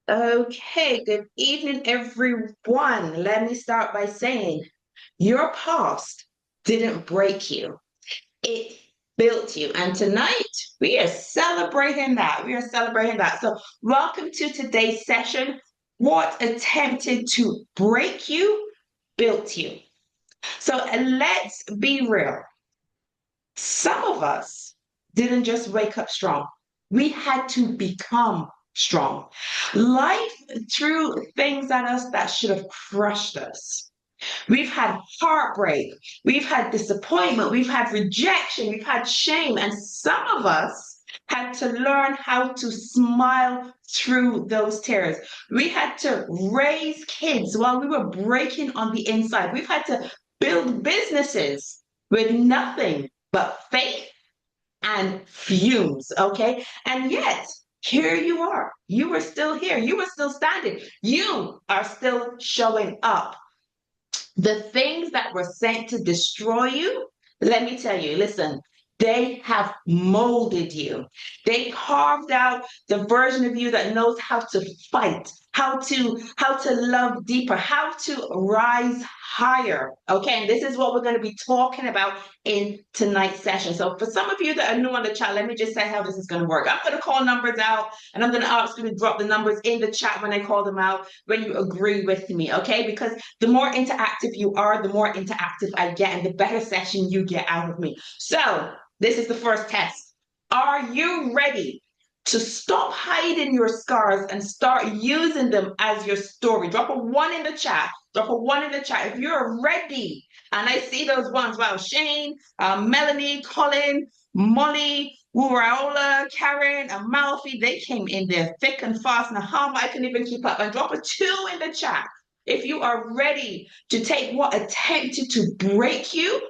Okay, good evening, everyone. Let me start by saying your past didn't break you, it built you. And tonight we are celebrating that. We are celebrating that. So, welcome to today's session. What attempted to break you built you. So, let's be real. Some of us didn't just wake up strong, we had to become strong. Life threw things at us that should have crushed us. We've had heartbreak, we've had disappointment, we've had rejection, we've had shame, and some of us had to learn how to smile through those tears. We had to raise kids while we were breaking on the inside. We've had to build businesses with nothing but faith and fumes, okay? And yet, here you are. You were still here. You were still standing. You are still showing up. The things that were sent to destroy you, let me tell you, listen, they have molded you. They carved out the version of you that knows how to fight, how to love deeper, how to rise higher. Okay, and this is what we're going to be talking about in tonight's session. So for some of you that are new on the chat, let me just say how this is going to work. I'm going to call numbers out and I'm going to ask you to drop the numbers in the chat when I call them out, when you agree with me, okay? Because the more interactive you are, the more interactive I get and the better session you get out of me. So this is the first test. Are you ready to stop hiding your scars and start using them as your story? Drop a one in the chat. Drop a one in the chat if you're ready. And I see those ones. Wow, Shane, Melanie, Colin, Molly, Raola, Karen, Amalfi, they came in there thick and fast. Now, how I can even keep up? And drop a two in the chat if you are ready to take what attempted to break you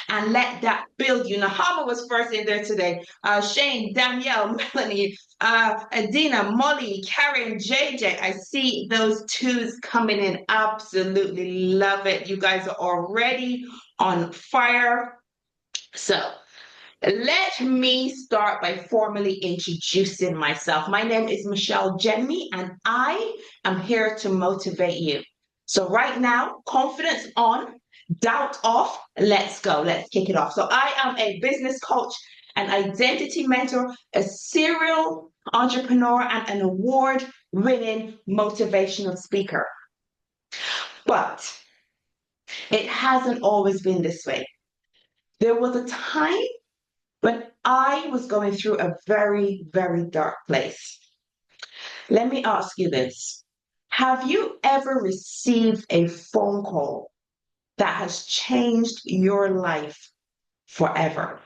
and let that build you. Nahama was first in there today. Shane, Danielle, Melanie, Adina, Molly, Karen, JJ. I see those twos coming in. Absolutely love it. You guys are already on fire. So, let me start by formally introducing myself. My name is Michelle Jenny, and I am here to motivate you. So, right now, confidence on, doubt off, let's go. Let's kick it off. So, I am a business coach, an identity mentor, a serial entrepreneur, and an award winning motivational speaker. But it hasn't always been this way. There was a time when I was going through a very, very dark place. Let me ask you this. Have you ever received a phone call that has changed your life forever?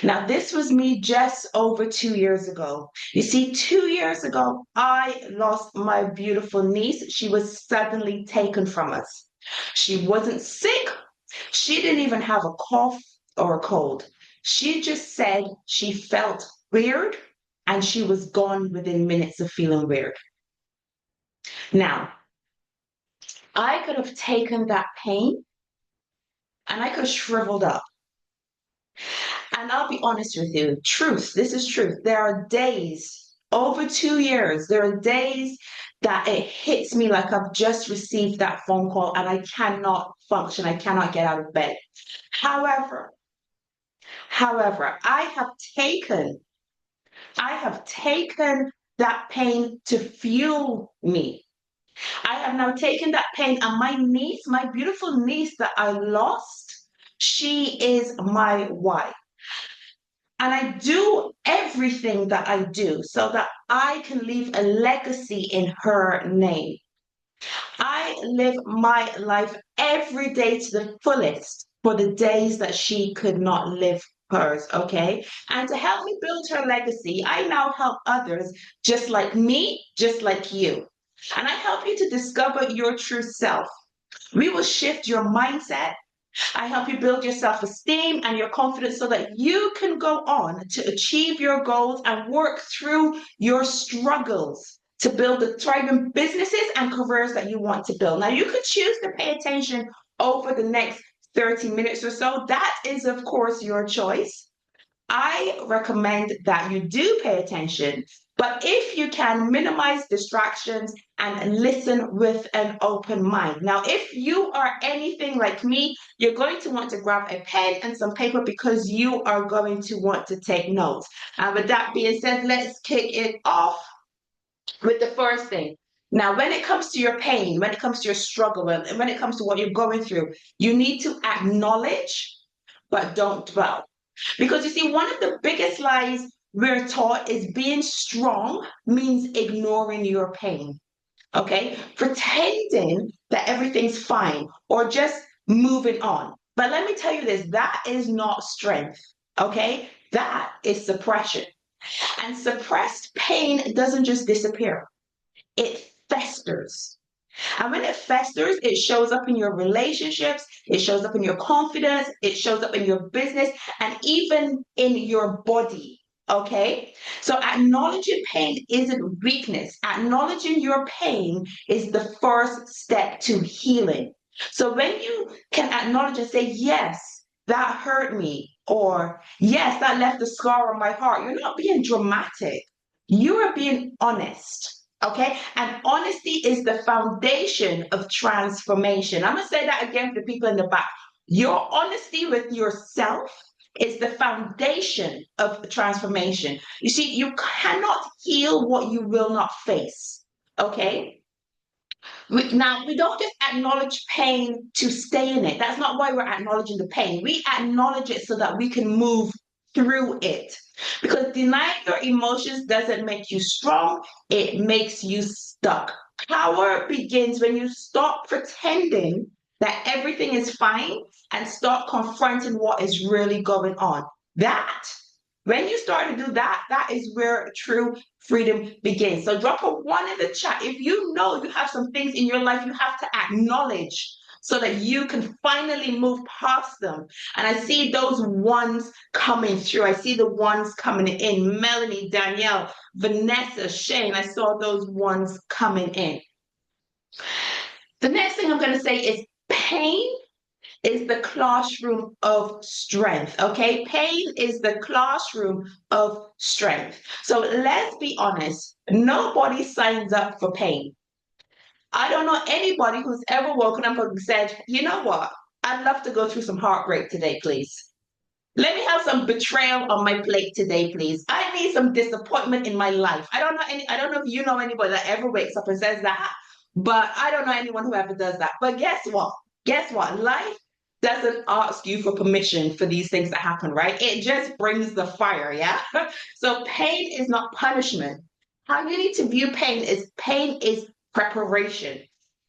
Now, this was me just over 2 years ago. You see, 2 years ago, I lost my beautiful niece. She was suddenly taken from us. She wasn't sick. She didn't even have a cough or a cold. She just said she felt weird and she was gone within minutes of feeling weird. Now, I could have taken that pain and I could have shriveled up. And I'll be honest with you, truth, this is truth. There are days, over 2 years, there are days that it hits me like I've just received that phone call and I cannot function. I cannot get out of bed. However, However, taken, I have taken that pain to fuel me. I have now taken that pain, and my niece, my beautiful niece that I lost, she is my why. And I do everything that I do so that I can leave a legacy in her name. I live my life every day to the fullest for the days that she could not live hers, okay? And to help me build her legacy, I now help others just like me, just like you. And I help you to discover your true self. We will shift your mindset. I help you build your self esteem and your confidence so that you can go on to achieve your goals and work through your struggles to build the thriving businesses and careers that you want to build. Now, you could choose to pay attention over the next 30 minutes or so. That is, of course, your choice. I recommend that you do pay attention But if you can minimize distractions and listen with an open mind. Now, if you are anything like me, you're going to want to grab a pen and some paper because you are going to want to take notes. And with that being said, let's kick it off with the first thing. Now, when it comes to your pain, when it comes to your struggle, and when it comes to what you're going through, you need to acknowledge, but don't dwell. Because you see, one of the biggest lies we're taught is being strong means ignoring your pain. Okay? Pretending that everything's fine or just moving on. But let me tell you this, that is not strength. Okay? That is suppression. And suppressed pain doesn't just disappear, it festers. And when it festers, it shows up in your relationships, it shows up in your confidence, it shows up in your business, and even in your body. Okay? So acknowledging pain isn't weakness. Acknowledging your pain is the first step to healing. So when you can acknowledge and say, yes, that hurt me, or yes, that left a scar on my heart, you're not being dramatic. You are being honest. Okay. And honesty is the foundation of transformation. I'm going to say that again for the people in the back. Your honesty with yourself is the foundation of transformation. You see, you cannot heal what you will not face. Okay. Now, we don't just acknowledge pain to stay in it. That's not why we're acknowledging the pain. We acknowledge it so that we can move through it. Because denying your emotions doesn't make you strong, it makes you stuck. Power begins when you stop pretending that everything is fine and start confronting what is really going on. That, when you start to do that, that is where true freedom begins. So drop a one in the chat. If you know you have some things in your life you have to acknowledge so that you can finally move past them. And I see those ones coming through. I see the ones coming in. Melanie, Danielle, Vanessa, Shane, I saw those ones coming in. The next thing I'm going to say is pain is the classroom of strength. Okay, pain is the classroom of strength. So let's be honest, nobody signs up for pain. I don't know anybody who's ever woken up and said, you know what, I'd love to go through some heartbreak today, please. Let me have some betrayal on my plate today, please. I need some disappointment in my life. I don't know if you know anybody that ever wakes up and says that, but I don't know anyone who ever does that. But guess what? Guess what? Life doesn't ask you for permission for these things to happen, right? It just brings the fire, yeah? So pain is not punishment. How you need to view pain is preparation.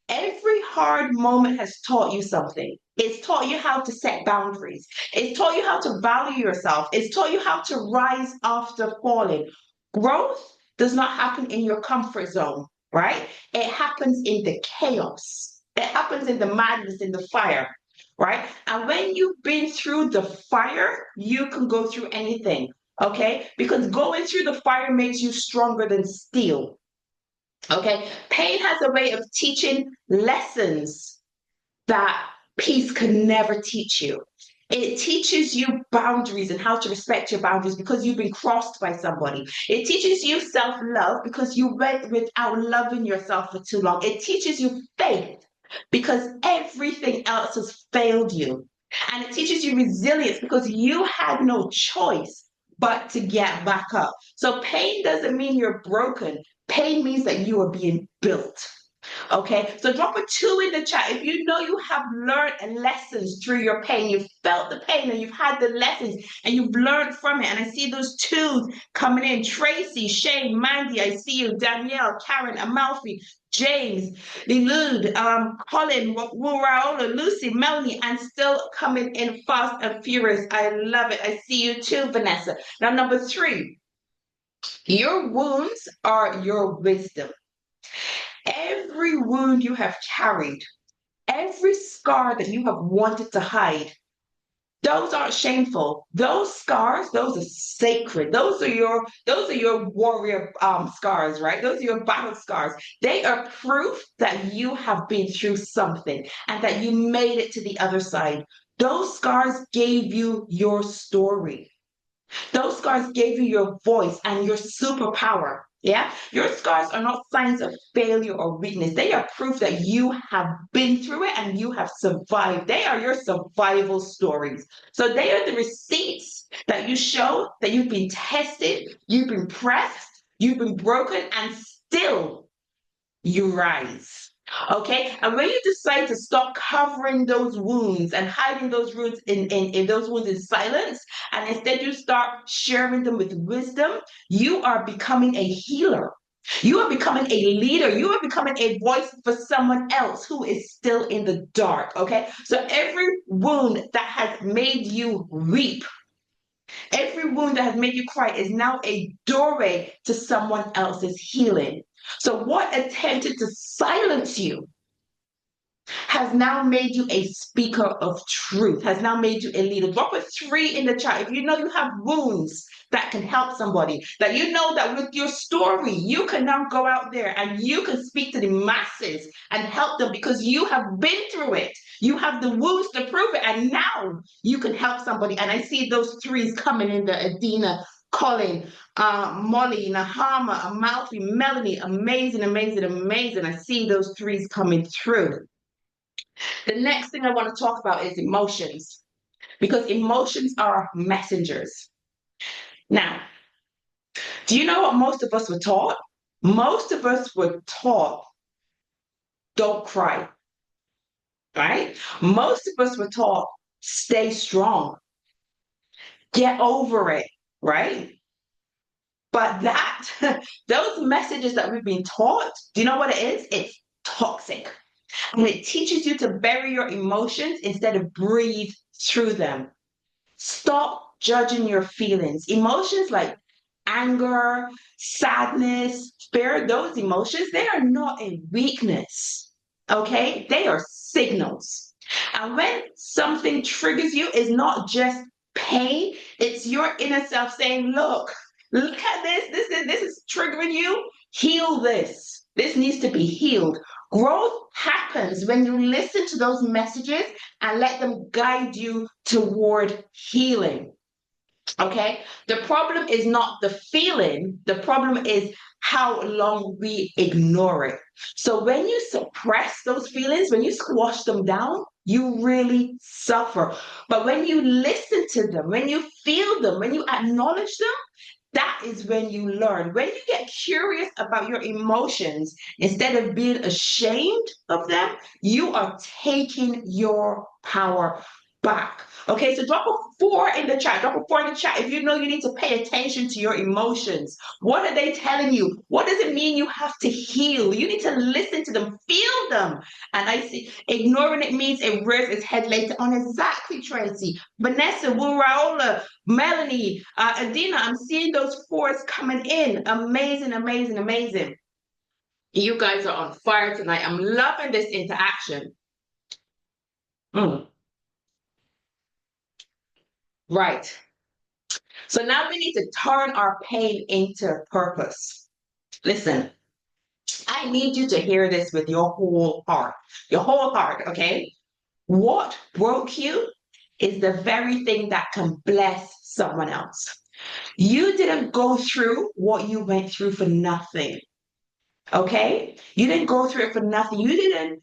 Every hard moment has taught you something. It's taught you how to set boundaries. It's taught you how to value yourself. It's taught you how to rise after falling. Growth does not happen in your comfort zone, right? It happens in the chaos. It happens in the madness, in the fire, right? And when you've been through the fire, you can go through anything, okay? Because going through the fire makes you stronger than steel. Okay, pain has a way of teaching lessons that peace can never teach you. It teaches you boundaries and how to respect your boundaries because you've been crossed by somebody. It teaches you self love because you went without loving yourself for too long. It teaches you faith because everything else has failed you. And it teaches you resilience because you had no choice but to get back up. So pain doesn't mean you're broken. Pain means that you are being built. Okay, so drop a two in the chat if you know you have learned lessons through your pain. You've felt the pain and you've had the lessons and you've learned from it. And I see those twos coming in. Tracy, Shane, Mandy, I see you. Danielle, Karen, Amalfi, James, Lilud, Colin, Raola, Lucy, Melanie, and still coming in fast and furious. I love it. I see you too, Vanessa. Now, number three, your wounds are your wisdom. Every wound you have carried, every scar that you have wanted to hide, those aren't shameful. Those scars, those are sacred. Those are your warrior scars, right? Those are your battle scars. They are proof that you have been through something and that you made it to the other side. Those scars gave you your story. Those scars gave you your voice and your superpower. Yeah. Your scars are not signs of failure or weakness. They are proof that you have been through it and you have survived. They are your survival stories. So they are the receipts that you show that you've been tested, you've been pressed, you've been broken, and still you rise. Okay. And when you decide to stop covering those wounds and hiding those wounds in those wounds in silence, and instead you start sharing them with wisdom, you are becoming a healer. You are becoming a leader. You are becoming a voice for someone else who is still in the dark. Okay. So every wound that has made you weep, every wound that has made you cry is now a doorway to someone else's healing. So, what attempted to silence you has now made you a speaker of truth, has now made you a leader. Drop a 3 in the chat if you know you have wounds that can help somebody, that you know that with your story, you can now go out there and you can speak to the masses and help them because you have been through it. You have the wounds to prove it, and now you can help somebody. And I see those 3s coming in the Adina, Colin, Molly, Nahama, Amalfi, Melanie. Amazing, amazing, amazing. I see those 3s coming through. The next thing I want to talk about is emotions, because emotions are messengers. Now, do you know what most of us were taught? Most of us were taught, don't cry, right? Most of us were taught, stay strong, get over it, right? But those messages that we've been taught, do you know what it is? It's toxic. And it teaches you to bury your emotions instead of breathe through them. Stop judging your feelings. Emotions like anger, sadness, fear, those emotions, they are not a weakness. Okay? They are signals. And when something triggers you, it's not just pain, it's your inner self saying, look at this. This is triggering you. Heal this. This needs to be healed. Growth happens when you listen to those messages and let them guide you toward healing. Okay? The problem is not the feeling, the problem is how long we ignore it. So when you suppress those feelings, when you squash them down, you really suffer. But when you listen to them, when you feel them, when you acknowledge them, that is when you learn. When you get curious about your emotions, instead of being ashamed of them, you are taking your power back. Okay, so drop a 4 in the chat. Drop a 4 in the chat if you know you need to pay attention to your emotions. What are they telling you? What does it mean you have to heal? You need to listen to them, feel them. And I see ignoring it means it rears its head later on. Exactly, Tracy. Vanessa, Raola, Melanie, Adina, I'm seeing those 4s coming in. Amazing, amazing, amazing. You guys are on fire tonight. I'm loving this interaction. Mm. Right. So now we need to turn our pain into purpose. Listen, I need you to hear this with your whole heart, okay? What broke you is the very thing that can bless someone else. You didn't go through what you went through for nothing, okay? You didn't go through it for nothing. You didn't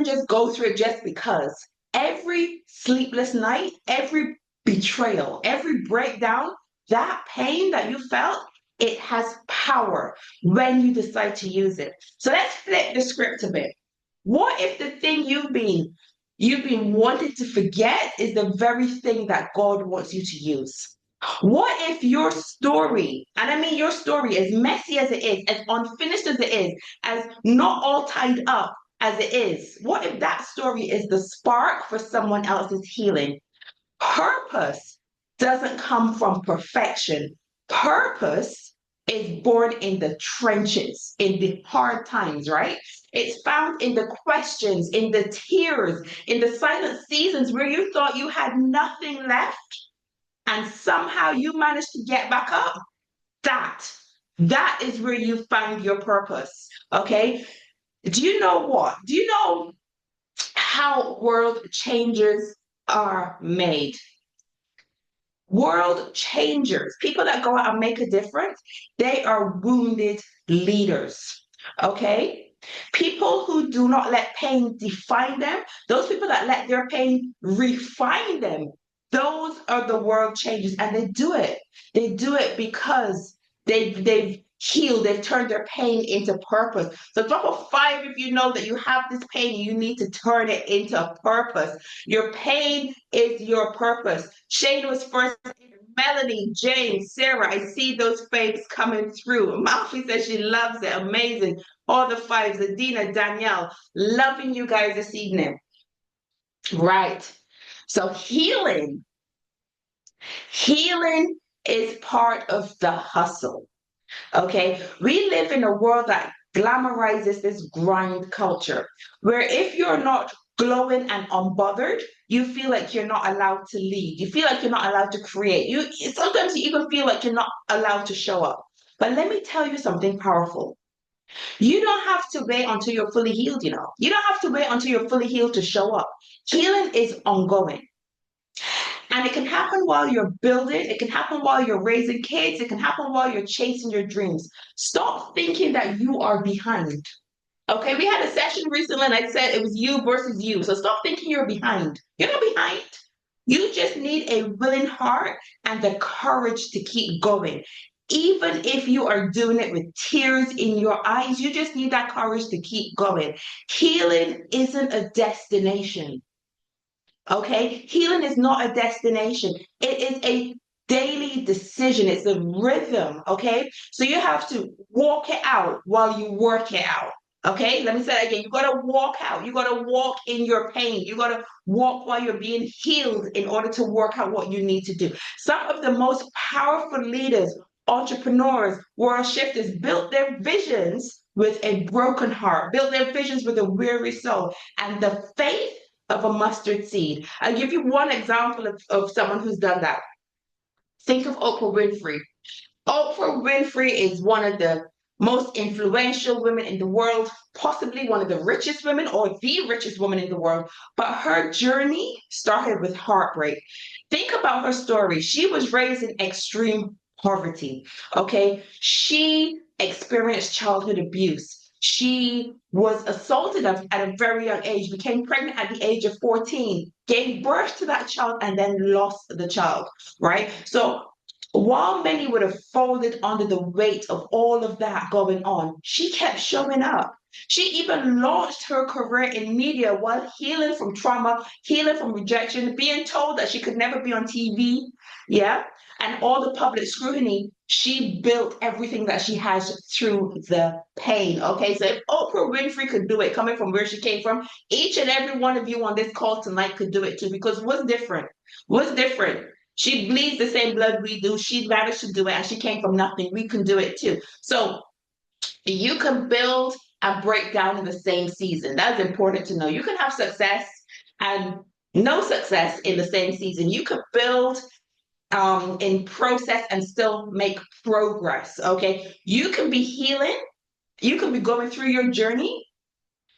just go through it just because. Every sleepless night, every betrayal, every breakdown, that pain that you felt, it has power when you decide to use it. So let's flip the script a bit. What if the thing you've been wanting to forget is the very thing that God wants you to use? What if your story, and I mean your story, as messy as it is, as unfinished as it is, as not all tied up as it is, what if that story is the spark for someone else's healing? Purpose doesn't come from perfection. Purpose is born in the trenches, in the hard times, right? It's found in the questions, in the tears, in the silent seasons where you thought you had nothing left and somehow you managed to get back up. That is where you find your purpose. Okay. Do you know what? Do you know how world changes are made? World changers, people that go out and make a difference, they are wounded leaders. Okay? People who do not let pain define them, those people that let their pain refine them, those are the world changers. And they do it. They do it because they've healed, they've turned their pain into purpose. So drop a five if you know that you have this pain and you need to turn it into a purpose. Your pain is your purpose. Shane was first. Melanie, James, Sarah, I see those faves coming through. Malfi says she loves it. Amazing. All the fives. Adina, Danielle, loving you guys this evening. Right. So healing is part of the hustle. Okay. We live in a world that glamorizes this grind culture where if you're not glowing and unbothered, you feel like you're not allowed to lead. You feel like you're not allowed to create. You sometimes you even feel like you're not allowed to show up. But let me tell you something powerful. You don't have to wait until you're fully healed, you know. You don't have to wait until you're fully healed to show up. Healing is ongoing. And it can happen while you're building, it can happen while you're raising kids, it can happen while you're chasing your dreams. Stop thinking that you are behind. Okay, we had a session recently and I said it was you versus you. So stop thinking you're behind. You're not behind. You just need a willing heart and the courage to keep going. Even if you are doing it with tears in your eyes, you just need that courage to keep going. Healing isn't a destination. Okay, healing is not a destination, it is a daily decision, it's a rhythm. Okay, so you have to walk it out while you work it out. Okay, let me say that again. You got to walk out, you got to walk in your pain, you got to walk while you're being healed in order to work out what you need to do. Some of the most powerful leaders, entrepreneurs, world shifters built their visions with a broken heart, built their visions with a weary soul, and the faith of a mustard seed. I'll give you one example of someone who's done that. Think of Oprah Winfrey. Oprah Winfrey is one of the most influential women in the world, possibly one of the richest women or the richest woman in the world. But her journey started with heartbreak. Think about her story. She was raised in extreme poverty. Okay. She experienced childhood abuse. She was assaulted at a very young age, became pregnant at the age of 14, gave birth to that child, and then lost the child, right? So while many would have folded under the weight of all of that going on, she kept showing up. She even launched her career in media while healing from trauma, healing from rejection, being told that she could never be on TV. Yeah. And all the public scrutiny, she built everything that she has through the pain. Okay. So if Oprah Winfrey could do it, coming from where she came from, each and every one of you on this call tonight could do it too. Because what's different? What's different? She bleeds the same blood we do. She managed to do it and she came from nothing. We can do it too. So you can build and break down in the same season. That's important to know. You can have success and no success in the same season. You could build in process and still make progress. Okay. You can be healing. You can be going through your journey,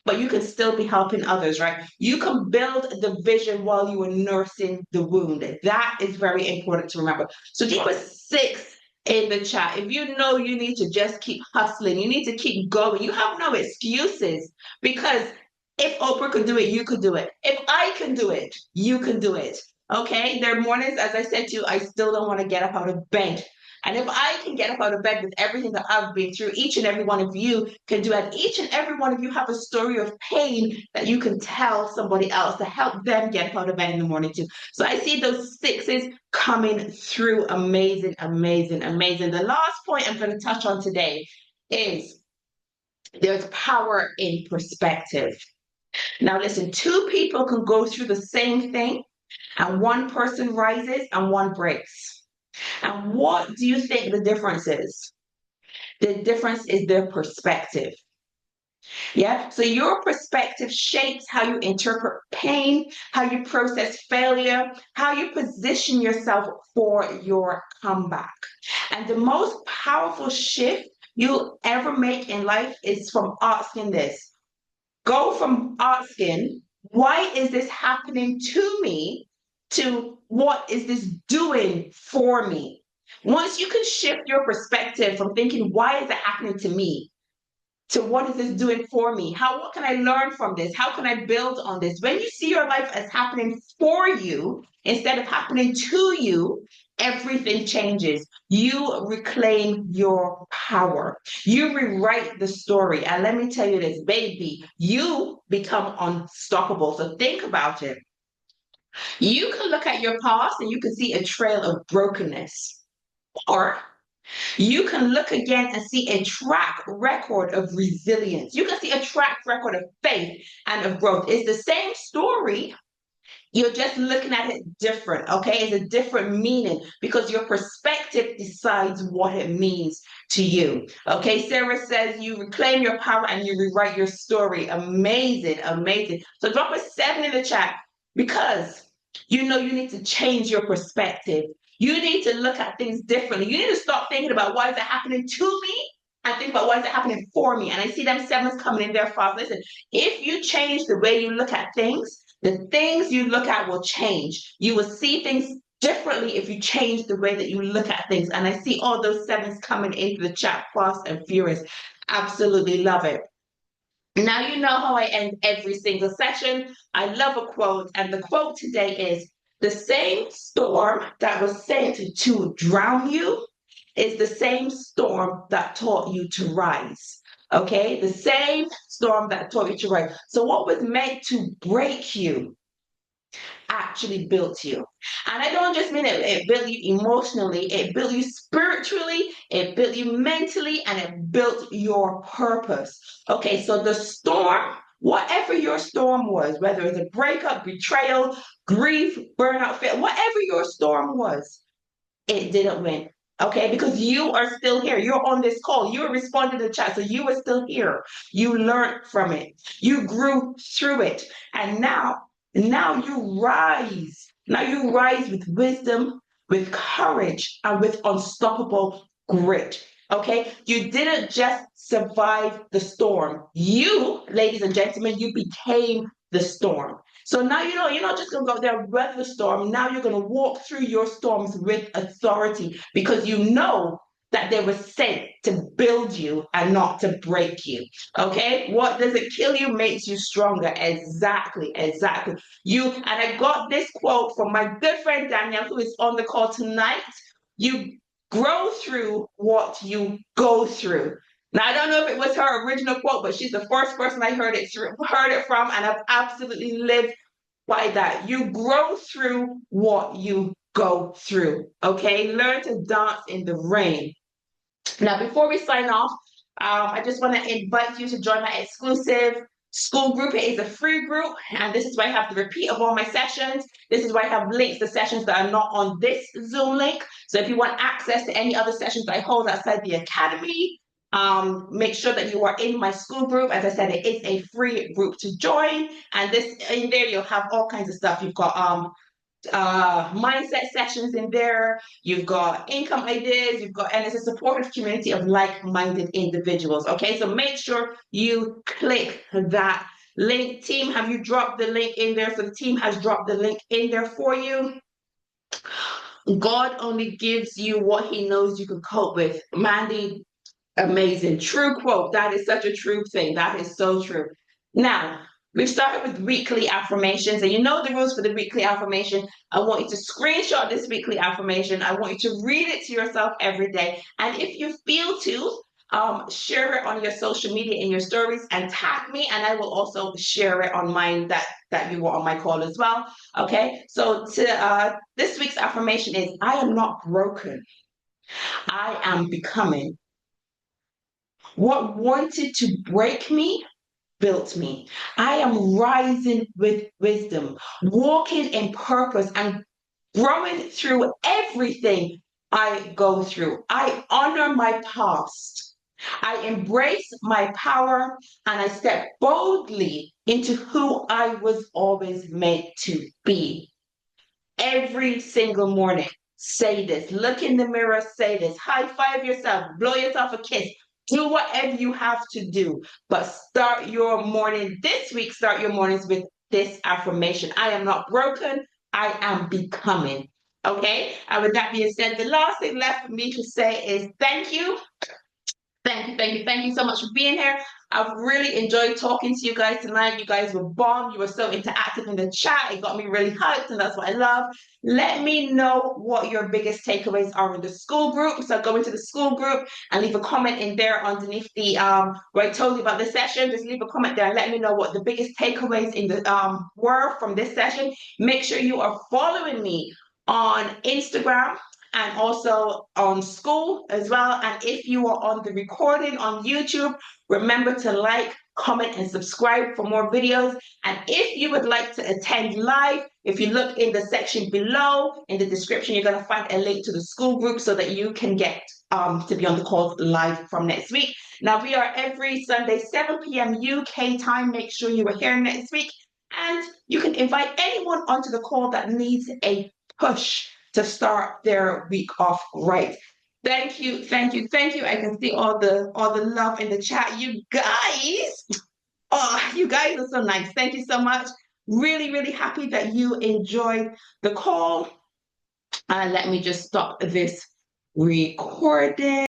but you can still be helping others, right? You can build the vision while you are nursing the wound. That is very important to remember. So drop a six in the chat. If you know you need to just keep hustling, you need to keep going. You have no excuses because if Oprah could do it, you could do it. If I can do it, you can do it. Okay. There are mornings, as I said to you, I still don't want to get up out of bed. And if I can get up out of bed with everything that I've been through, each and every one of you can do it. And each and every one of you have a story of pain that you can tell somebody else to help them get up out of bed in the morning too. So I see those sixes coming through. Amazing, amazing, amazing. The last point I'm going to touch on today is there's power in perspective. Now, listen, two people can go through the same thing, and one person rises and one breaks. And what do you think the difference is? The difference is their perspective. Yeah. So your perspective shapes how you interpret pain, how you process failure, how you position yourself for your comeback. And the most powerful shift you'll ever make in life is from asking this. Go from asking, why is this happening to me, to what is this doing for me? Once you can shift your perspective from thinking, why is it happening to me? To what is this doing for me? What can I learn from this? How can I build on this? When you see your life as happening for you instead of happening to you, everything changes. You reclaim your power. You rewrite the story. And let me tell you this, baby, you become unstoppable. So think about it. You can look at your past and you can see a trail of brokenness. Or you can look again and see a track record of resilience. You can see a track record of faith and of growth. It's the same story. You're just looking at it different, okay? It's a different meaning because your perspective decides what it means to you, okay? Sarah says you reclaim your power and you rewrite your story. Amazing, amazing. So drop a 7 in the chat because you know you need to change your perspective. You need to look at things differently. You need to stop thinking about why is it happening to me and think about why is it happening for me. And I see them 7s coming in there fast. Listen, if you change the way you look at things, the things you look at will change. You will see things differently if you change the way that you look at things. And I see all those 7s coming into the chat fast and furious. Absolutely love it. Now you know how I end every single session. I love a quote, and the quote today is, the same storm that was sent to drown you is the same storm that taught you to rise. Okay, the same storm that taught you to rise. So what was meant to break you actually built you. And I don't just mean it built you emotionally, it built you spiritually, it built you mentally, and it built your purpose. Okay, so the storm, whatever your storm was, whether it's a breakup, betrayal, grief, burnout, whatever your storm was, it didn't win. Okay, because you are still here. You're on this call. You're responding to the chat. So you are still here. You learned from it. You grew through it. And now you rise. Now you rise with wisdom, with courage, and with unstoppable grit. Okay, you didn't just survive the storm. You, ladies and gentlemen, you became the storm. So now you're not just going to go there and weather the storm. Now you're going to walk through your storms with authority because you know that they were sent to build you and not to break you. Okay? What doesn't kill you makes you stronger. Exactly, exactly. And I got this quote from my good friend Danielle, who is on the call tonight. You grow through what you go through. Now I don't know if it was her original quote, but she's the first person I heard it from, and I've absolutely lived by that. You grow through what you go through. Okay, learn to dance in the rain. Now, before we sign off, I just want to invite you to join my exclusive school group. It is a free group, and this is where I have the repeat of all my sessions. This is where I have links to sessions that are not on this Zoom link. So if you want access to any other sessions I hold outside the academy, make sure that you are in my school group. As I said, it is a free group to join, and in there you'll have all kinds of stuff. You've got mindset sessions in there. You've got income ideas. And it's a supportive community of like-minded individuals. Okay, so make sure you click that link. Team, have you dropped the link in there? So the team has dropped the link in there for you. God only gives you what he knows you can cope with. Mandy, amazing. True quote. That is such a true thing. That is so true. Now, we've started with weekly affirmations, and you know the rules for the weekly affirmation. I want you to screenshot this weekly affirmation. I want you to read it to yourself every day. And if you feel to, share it on your social media in your stories and tag me, and I will also share it on mine that you were on my call as well. Okay, so this week's affirmation is, I am not broken. I am becoming. What wanted to break me built me. I am rising with wisdom, walking in purpose, and growing through everything I go through. I honor my past. I embrace my power, and I step boldly into who I was always meant to be. Every single morning, say this. Look in the mirror, say this. High five yourself, blow yourself a kiss. Do whatever you have to do, but start your morning this week. Start your mornings with this affirmation. I am not broken. I am becoming. Okay. And with that being said, the last thing left for me to say is thank you. Thank you so much for being here. I've really enjoyed talking to you guys tonight. You guys were bomb. You were so interactive in the chat. It got me really hyped, and that's what I love. Let me know what your biggest takeaways are in the school group. So go into the school group and leave a comment in there underneath the where I told you about the session. Just leave a comment there and let me know what the biggest takeaways in the were from this session. Make sure you are following me on Instagram and also on school as well. And if you are on the recording on YouTube, remember to like, comment, and subscribe for more videos. And if you would like to attend live, if you look in the section below in the description, you're going to find a link to the school group so that you can get to be on the calls live from next week. Now, we are every Sunday, 7 p.m. UK time. Make sure you are here next week. And you can invite anyone onto the call that needs a push to start their week off right. Thank you. I can see all the love in the chat. You guys, oh, you guys are so nice. Thank you so much. Really, really happy that you enjoyed the call. Let me just stop this recording.